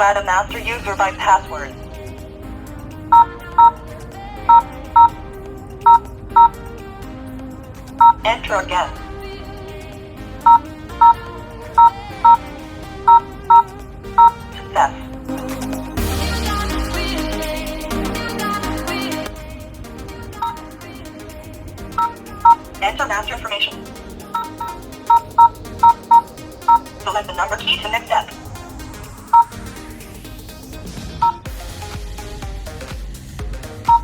add a master user by password. Enter again. Success. Enter master information. Select the number key to next step.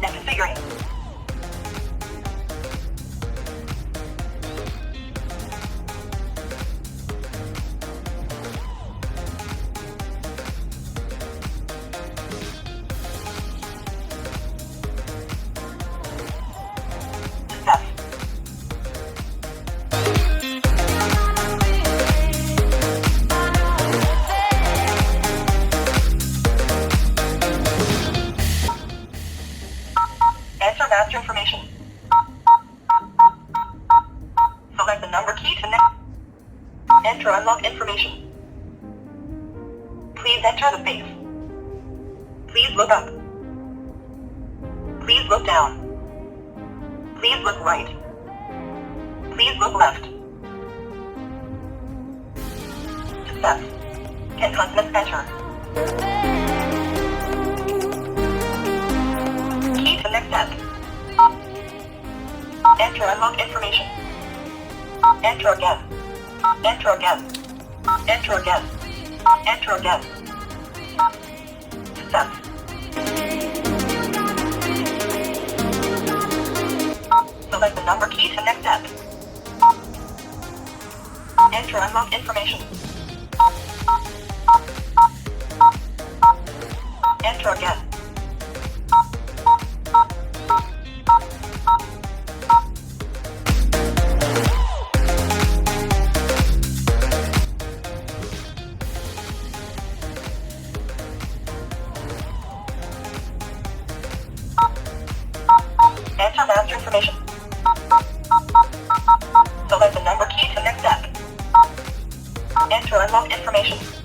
Next configuring. Success. Enter master information. Select the number key to next. Enter unlock information. Please enter the face. Please look up. Please look down. Please look right. Please look left. Success. Can consonants enter? Key to next step. Enter unlock information. Enter again. Enter again. Enter again. Enter again. Success. Select the number key to next step. Enter unlock information. Enter again. Enter master information. Select the number key to next step. Enter unlock information.